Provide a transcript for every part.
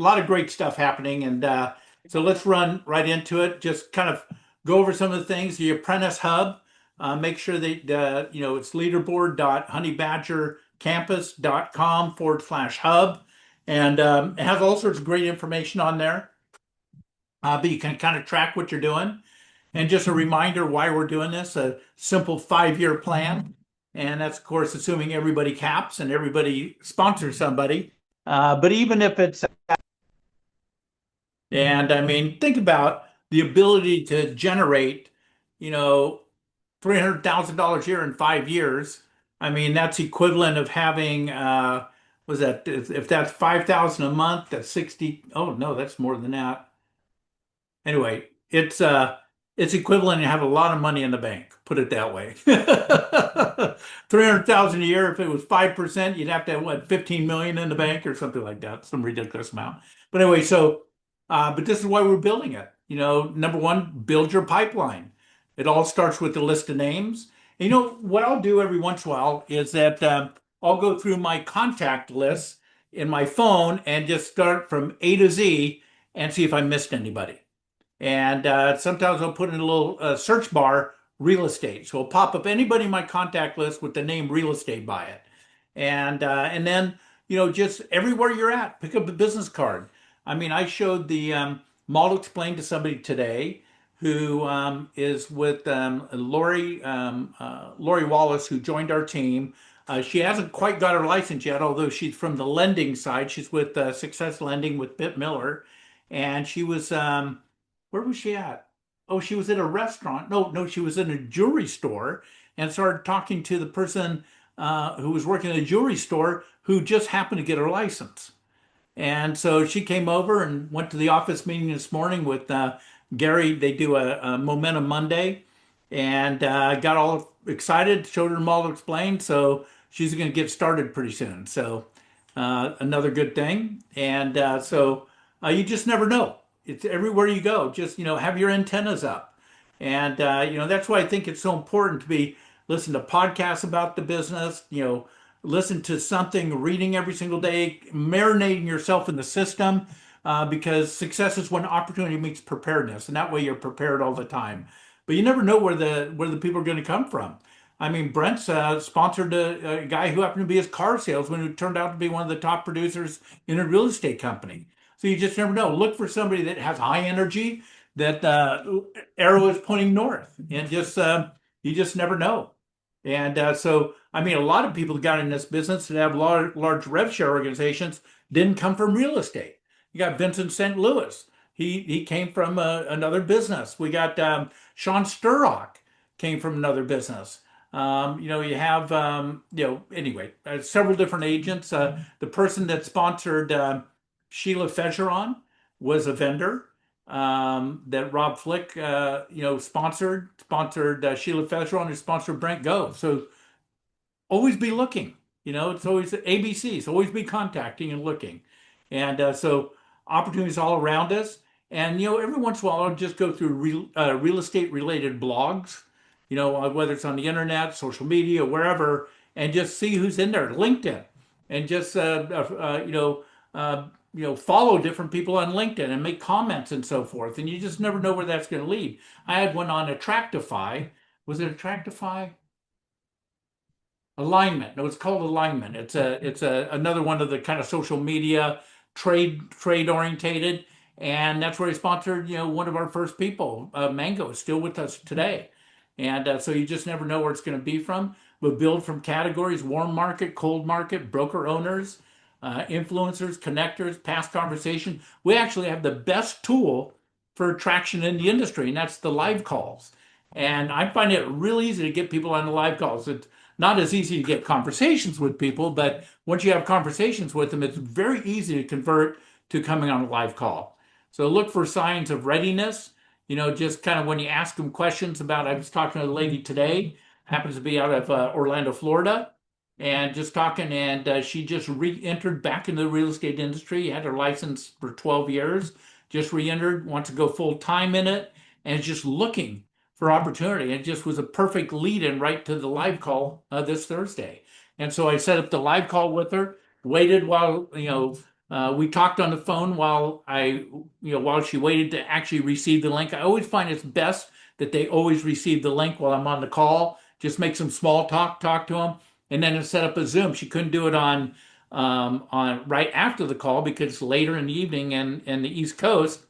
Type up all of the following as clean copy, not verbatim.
lot of great stuff happening, and so let's run right into it. Just kind of go over some of the things. The Apprentice Hub. Make sure that it's leaderboard.honeybadgercampus.com/hub, and it has all sorts of great information on there. But you can kind of track what you're doing. And just a reminder why we're doing this, a simple 5-year plan. And that's, of course, assuming everybody caps and everybody sponsors somebody. But even if it's, and I mean, think about the ability to generate, you know, $300,000 a year in 5 years. I mean, that's equivalent of having, was that, if that's 5,000 a month, that's 60. Oh, no, that's more than that. Anyway, it's equivalent to have a lot of money in the bank, put it that way. 300,000 a year, if it was 5%, you'd have to have what, 15 million in the bank or something like that, some ridiculous amount. But anyway, but this is why we're building it. Number one, build your pipeline. It all starts with the list of names. And what I'll do every once in a while is that I'll go through my contact list in my phone and just start from A to Z and see if I missed anybody. And sometimes I'll put in a little search bar, real estate. So it'll pop up anybody in my contact list with the name real estate by it. And then, just everywhere you're at, pick up a business card. I mean, I showed the model explained to somebody today who is with Lori Wallace, who joined our team. She hasn't quite got her license yet, although she's from the lending side. She's with Success Lending with Bitt Miller. And she was where was she at? Oh, she was at a restaurant. No, no, she was in a jewelry store and started talking to the person who was working in a jewelry store who just happened to get her license. And so she came over and went to the office meeting this morning with Gary. They do a Momentum Monday and got all excited, showed her the model explained. So she's going to get started pretty soon. So another good thing. And you just never know. It's everywhere you go. Just, have your antennas up. And, that's why I think it's so important to listen to podcasts about the business, listen to something, reading every single day, marinating yourself in the system, because success is when opportunity meets preparedness. And that way you're prepared all the time. But you never know where the people are going to come from. I mean, Brent's sponsored a guy who happened to be his car salesman who turned out to be one of the top producers in a real estate company. So you just never know. Look for somebody that has high energy, that arrow is pointing north, and you just never know. And I mean, a lot of people who got in this business that have large rev share organizations didn't come from real estate. You got Vincent St. Louis. He came from another business. We got Sean Sturrock came from another business. You have anyway, several different agents. The person that sponsored Sheila Fejeron was a vendor that Rob Flick, sponsored Sheila Fejeron, who sponsored Brent Gove. So always be looking. It's always ABCs. Always be contacting and looking, and so opportunities all around us. And every once in a while, I'll just go through real estate related blogs. Whether it's on the internet, social media, wherever, and just see who's in there. LinkedIn, and just follow different people on LinkedIn and make comments and so forth. And you just never know where that's going to lead. I had one on Attractify. Was it Attractify? Alignment. No, it's called Alignment. It's another one of the kind of social media trade orientated, and that's where he sponsored one of our first people. Mango is still with us today, and so you just never know where it's going to be from. We'll build from categories: warm market, cold market, broker owners, influencers, connectors, past conversation. We actually have the best tool for attraction in the industry, and that's the live calls. And I find it really easy to get people on the live calls. It's not as easy to get conversations with people, but once you have conversations with them, it's very easy to convert to coming on a live call. So look for signs of readiness. Just kind of when you ask them questions about, I was talking to a lady today, happens to be out of Orlando, Florida, and just talking, and she just re-entered back into the real estate industry, had her license for 12 years, just re-entered, wants to go full time in it, and is just looking for opportunity. It just was a perfect lead in right to the live call this Thursday. And so I set up the live call with her, waited while, We talked on the phone while she waited to actually receive the link. I always find it's best that they always receive the link while I'm on the call. Just make some small talk to them, and then set up a Zoom. She couldn't do it on right after the call because it's later in the evening and the East Coast.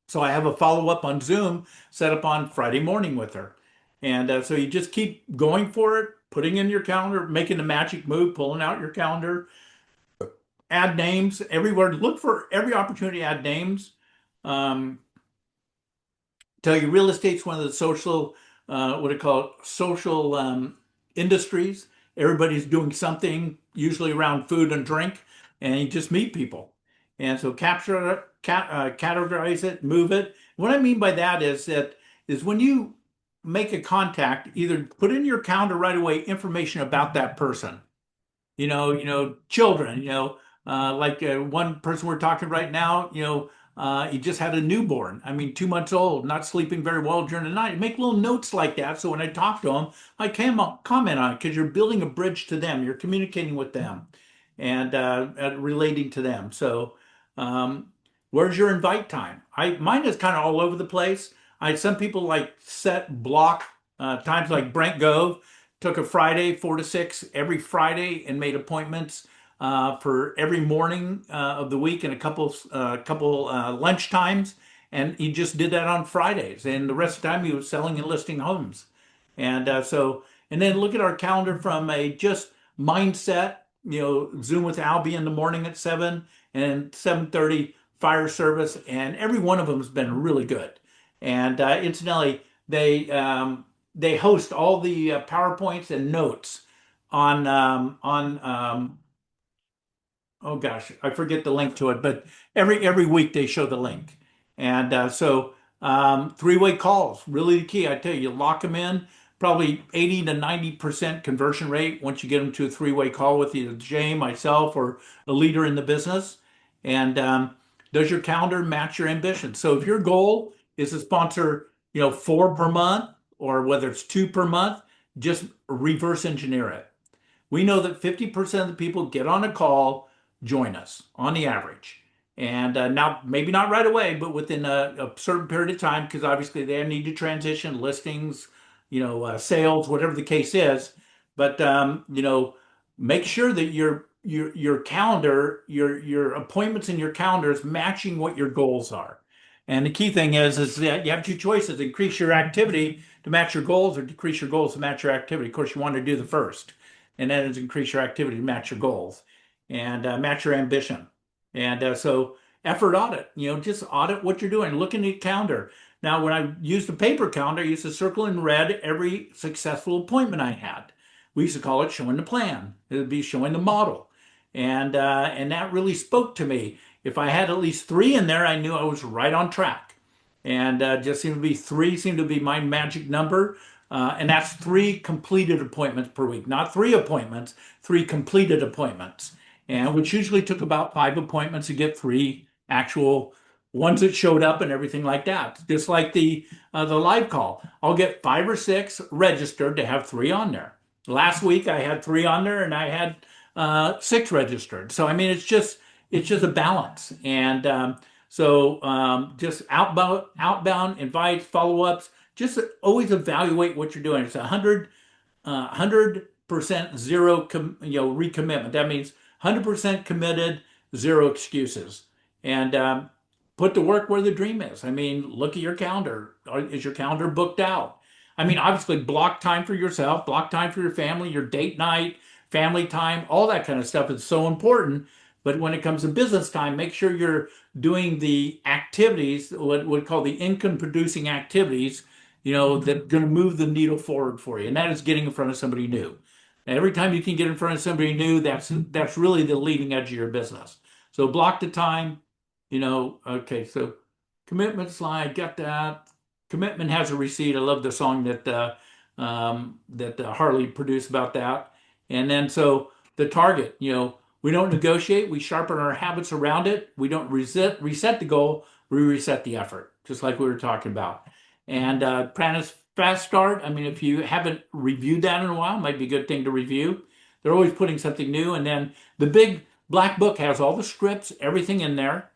So I have a follow up on Zoom set up on Friday morning with her. And so you just keep going for it, putting in your calendar, making the magic move, pulling out your calendar, add names everywhere. Look for every opportunity to add names. Um, Tell you real estate's one of the social, what do you call it, social industries. Everybody's doing something, usually around food and drink, and you just meet people. And so categorize it, move it. What I mean by that is when you make a contact, either put in your calendar right away information about that person, children, like one person we're talking right now, he just had a newborn. I mean, 2 months old, not sleeping very well during the night. Make little notes like that. So when I talk to him, I can comment on it because you're building a bridge to them. You're communicating with them and relating to them. So, where's your invite time? Mine is kind of all over the place. Some people like set block times like Brent Gove took a Friday, 4 to 6 every Friday, and made appointments for every morning of the week and a couple lunch times. And he just did that on Fridays. And the rest of the time he was selling and listing homes. And then look at our calendar from a just mindset, Zoom with Albie in the morning at 7 and 7:30 fire service. And every one of them has been really good. And incidentally, they host all the PowerPoints and notes on oh gosh, I forget the link to it, but every week they show the link. And three-way calls, really the key. I tell you, you lock them in, probably 80 to 90% conversion rate once you get them to a three-way call with either Jay, myself, or a leader in the business. And does your calendar match your ambition? So if your goal is to sponsor, four per month, or whether it's two per month, just reverse engineer it. We know that 50% of the people get on a call, join us on the average. And now, maybe not right away, but within a certain period of time, because obviously they need to transition listings, sales, whatever the case is. But make sure that your calendar, your appointments in your calendar is matching what your goals are. And the key thing is that you have two choices: increase your activity to match your goals, or decrease your goals to match your activity. Of course, you want to do the first, and that is increase your activity to match your goals and match your ambition. And so effort audit, just audit what you're doing. Look in the calendar. Now, when I used the paper calendar, I used to circle in red every successful appointment I had. We used to call it showing the plan. It would be showing the model. And that really spoke to me. If I had at least three in there, I knew I was right on track. And just seemed to be three seemed to be my magic number. And that's three completed appointments per week, not three appointments, three completed appointments, and which usually took about 5 appointments to get three actual ones that showed up and everything like that. Just like the live call, I'll get 5 or 6 registered to have three on there. Last week I had three on there and I had 6 registered. So I mean, it's just a balance, and just outbound invites, follow ups. Just always evaluate what you're doing. It's 100% zero recommitment. That means 100% committed, zero excuses, and put the work where the dream is. I mean, look at your calendar. Is your calendar booked out? I mean, obviously, block time for yourself, block time for your family, your date night, family time, all that kind of stuff is so important. But when it comes to business time, make sure you're doing the activities, what we call the income producing activities, that are going to move the needle forward for you. And that is getting in front of somebody new. Every time you can get in front of somebody new, that's really the leading edge of your business. So block the time, okay, so commitment slide, got that. Commitment has a receipt. I love the song that Harley produced about that. And then so the target, we don't negotiate, we sharpen our habits around it. We don't reset the goal, we reset the effort, just like we were talking about. And Apprentice Fast Start, I mean, if you haven't reviewed that in a while, it might be a good thing to review. They're always putting something new. And then the big Black book has all the scripts, everything in there,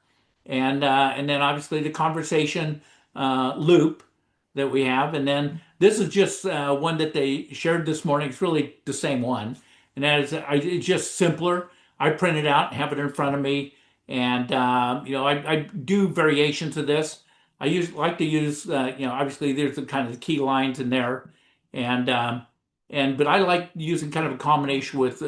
and then obviously the conversation loop that we have, and then this is just one that they shared this morning. It's really the same one, and that is it's just simpler. I print it out, have it in front of me, and I do variations of this. Like to use obviously there's the kind of the key lines in there, and but I like using kind of a combination with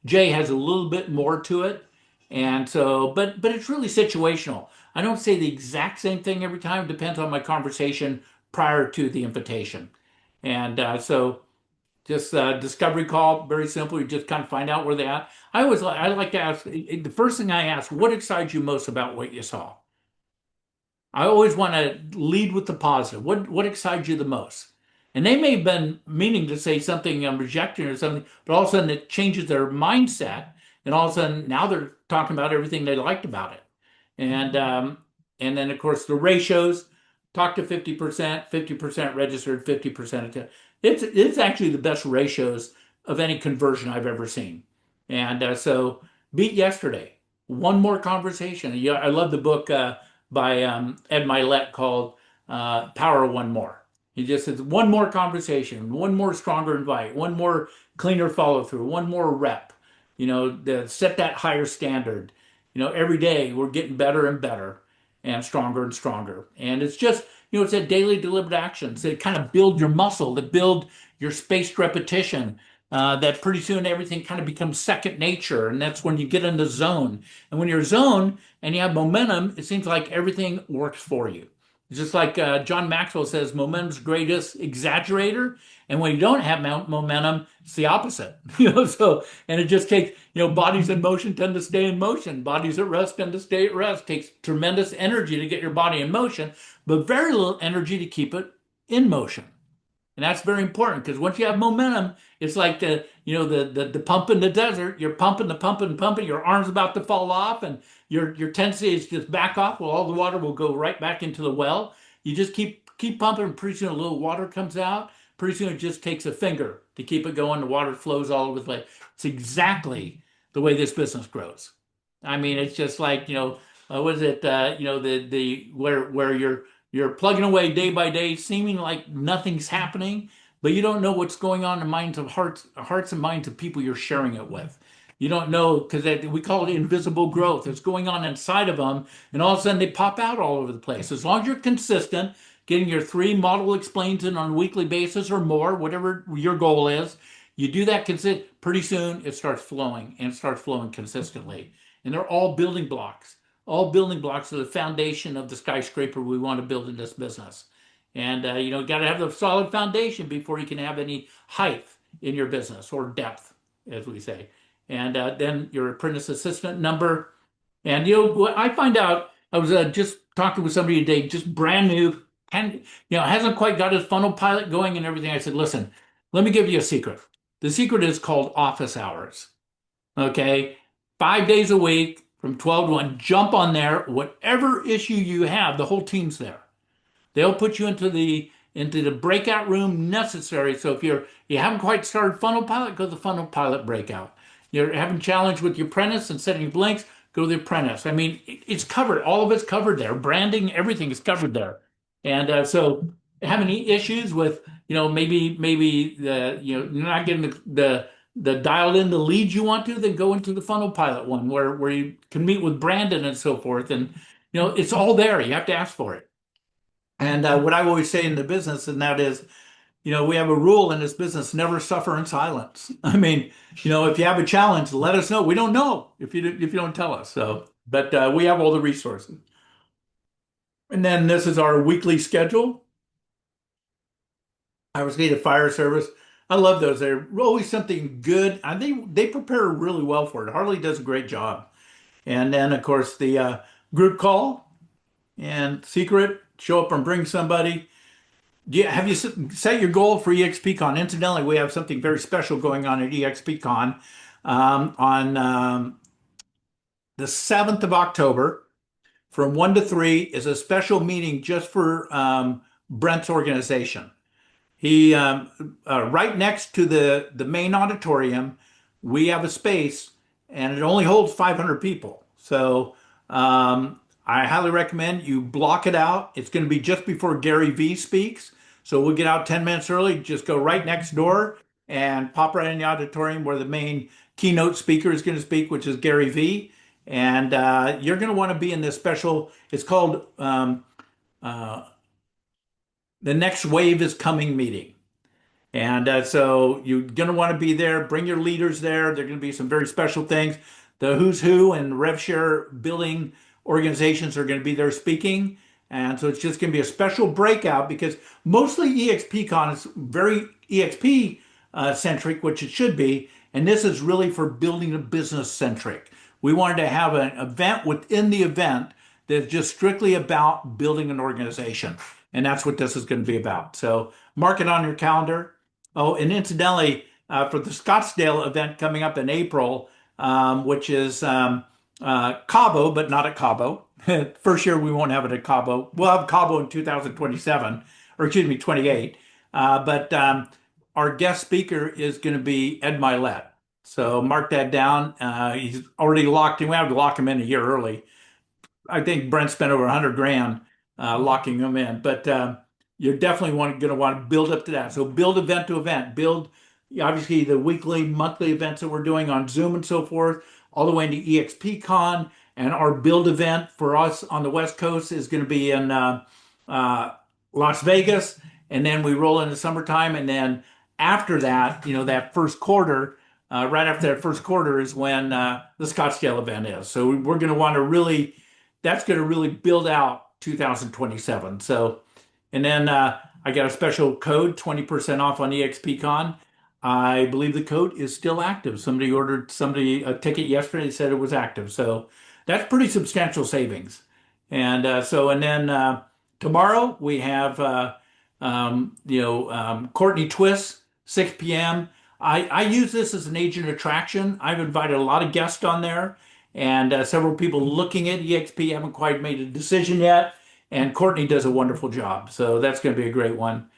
Jay has a little bit more to it, and so but it's really situational. I don't say the exact same thing every time. It depends on my conversation prior to the invitation, and so just discovery call, very simple. You just kind of find out where they're at. I like to ask the first thing I ask, what excites you most about what you saw? I always want to lead with the positive. What excites you the most? And they may have been meaning to say something I'm rejecting or something, but all of a sudden it changes their mindset, and all of a sudden now they're talking about everything they liked about it. And then of course the ratios, talk to 50%, 50% registered, 50% attended. It's actually the best ratios of any conversion I've ever seen. And so beat yesterday. One more conversation. Yeah, I love the book by Ed Milet called Power of One More. He just says one more conversation, one more stronger invite, one more cleaner follow through, one more rep. Set that higher standard. Every day we're getting better and better and stronger and stronger. And it's just, it's that daily deliberate actions that kind of build your muscle, that build your spaced repetition, that pretty soon everything kind of becomes second nature. And that's when you get in the zone. And when you're zone and you have momentum, it seems like everything works for you. It's just like John Maxwell says, momentum's greatest exaggerator. And when you don't have momentum, it's the opposite. And it just takes, bodies in motion tend to stay in motion. Bodies at rest tend to stay at rest. It takes tremendous energy to get your body in motion, but very little energy to keep it in motion. And that's very important because once you have momentum, it's like the pump in the desert. You're pumping, the pumping, pumping. Your arm's about to fall off, and your tendency is just back off. Well, all the water will go right back into the well. You just keep pumping, and pretty soon a little water comes out. Pretty soon it just takes a finger to keep it going. The water flows all over the place. It's exactly the way this business grows. I mean, it's just like what is it? The where you're plugging away day by day, seeming like nothing's happening, but you don't know what's going on in the minds of hearts and minds of people you're sharing it with. You don't know because we call it invisible growth. It's going on inside of them, and all of a sudden they pop out all over the place. As long as you're consistent, getting your three model explains it on a weekly basis or more, whatever your goal is, you do that pretty soon it starts flowing and it starts flowing consistently. And they're all building blocks of the foundation of the skyscraper we want to build in this business. And got to have the solid foundation before you can have any height in your business or depth, as we say. And then your apprentice assistant number. And what I find out, I was just talking with somebody today, just brand new, and hasn't quite got his funnel pilot going and everything. I said, listen, let me give you a secret. The secret is called office hours. Okay, 5 days a week from 12 to 1. Jump on there. Whatever issue you have, the whole team's there. They'll put you into the breakout room necessary. So if you haven't quite started funnel pilot, go to the funnel pilot breakout. You're having challenge with your apprentice and setting blanks, go to the apprentice. I mean, it's covered. All of it's covered there. Branding, everything is covered there. And so have any issues with, maybe you're not getting the dialed in the leads you want to, then go into the funnel pilot one where you can meet with Brandon and so forth. And it's all there. You have to ask for it. And what I always say in the business, and that is, we have a rule in this business: never suffer in silence. I mean, if you have a challenge, let us know. We don't know if you don't tell us. So, but we have all the resources. And then this is our weekly schedule. I was need a fire service. I love those. They're always something good. I think they prepare really well for it. Harley does a great job. And then, of course, the group call and secret, show up and bring somebody. Have you set your goal for eXpCon? Incidentally, we have something very special going on at eXpCon on the 7th of October from 1 to 3 is a special meeting just for Brent's organization. He right next to the main auditorium, we have a space, and it only holds 500 people. So I highly recommend you block it out. It's going to be just before Gary V speaks. So we'll get out 10 minutes early, just go right next door and pop right in the auditorium where the main keynote speaker is going to speak, which is Gary V. And you're going to want to be in this special, it's called uh, the Next Wave is Coming meeting. And so you're going to want to be there. Bring your leaders there. There are going to be some very special things. The who's who and rev share building organizations are going to be there speaking. And so it's just going to be a special breakout because mostly EXPCon is very EXP centric, which it should be. And this is really for building a business centric. We wanted to have an event within the event that's just strictly about building an organization. And that's what this is going to be about. So mark it on your calendar. Oh, and incidentally, for the Scottsdale event coming up in April, which is Cabo, but not at Cabo. First year we won't have it at Cabo. We'll have Cabo in 2027, or excuse me, 28. But our guest speaker is going to be Ed Milet. So mark that down. He's already locked in. We have to lock him in a year early. I think Brent spent over 100 grand locking them in, but you're definitely going to want to build up to that. So build event to event, build obviously the weekly, monthly events that we're doing on Zoom and so forth, all the way into EXPCon. And our build event for us on the West Coast is going to be in Las Vegas. And then we roll into summertime. And then after that, that first quarter, right after that first quarter is when the Scottsdale event is. So we're going to want to really, that's going to really build out 2027. So, and then I got a special code, 20% off on eXpCon. I believe the code is still active. Somebody ordered a ticket yesterday, said it was active. So that's pretty substantial savings. And and then tomorrow we have, Courtney Twist, 6 p.m. I use this as an agent attraction. I've invited a lot of guests on there and several people looking at EXP haven't quite made a decision yet. And Courtney does a wonderful job. So that's going to be a great one.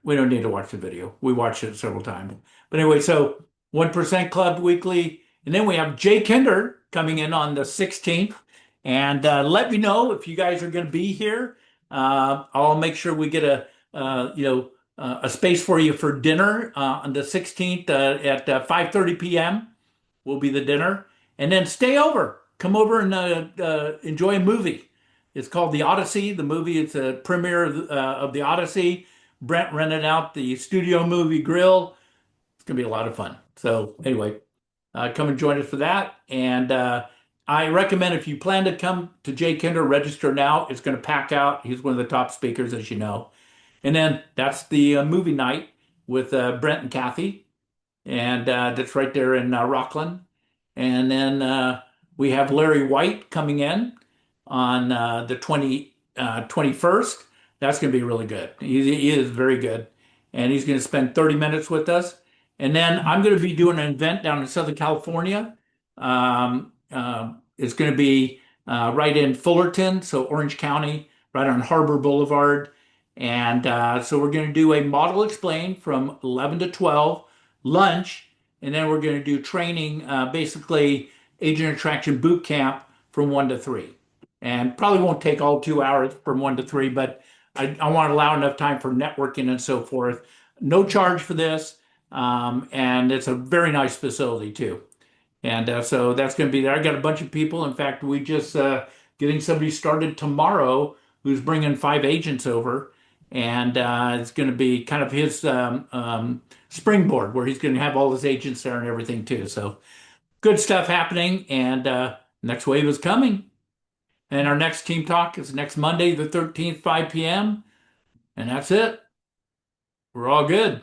We don't need to watch the video. We watched it several times. But anyway, so 1% Club Weekly. And then we have Jay Kinder coming in on the 16th. And let me know if you guys are going to be here. I'll make sure we get a space for you for dinner on the 16th at 5:30 p.m. will be the dinner. And then stay over. Come over and enjoy a movie. It's called The Odyssey. The movie, it's a premiere of The Odyssey. Brent rented out the studio movie grill. It's going to be a lot of fun. So anyway, come and join us for that. And I recommend if you plan to come to Jay Kinder, register now. It's going to pack out. He's one of the top speakers, as you know. And then that's the movie night with Brent and Kathy. And that's right there in Rockland. And then we have Larry White coming in on the 21st. That's going to be really good. He is very good. And he's going to spend 30 minutes with us. And then I'm going to be doing an event down in Southern California. It's going to be right in Fullerton, so Orange County, right on Harbor Boulevard. And so we're going to do a model explain from 11 to 12, lunch, and then we're going to do training, basically agent attraction boot camp from 1 to 3. And probably won't take all 2 hours from 1 to 3, but I want to allow enough time for networking and so forth. No charge for this, and it's a very nice facility too. And so that's going to be there. I got a bunch of people. In fact, we just getting somebody started tomorrow who's bringing 5 agents over, and it's going to be kind of his springboard where he's going to have all his agents there and everything too. So good stuff happening, and next wave is coming. And our next team talk is next Monday, the 13th, 5 p.m. And that's it. We're all good.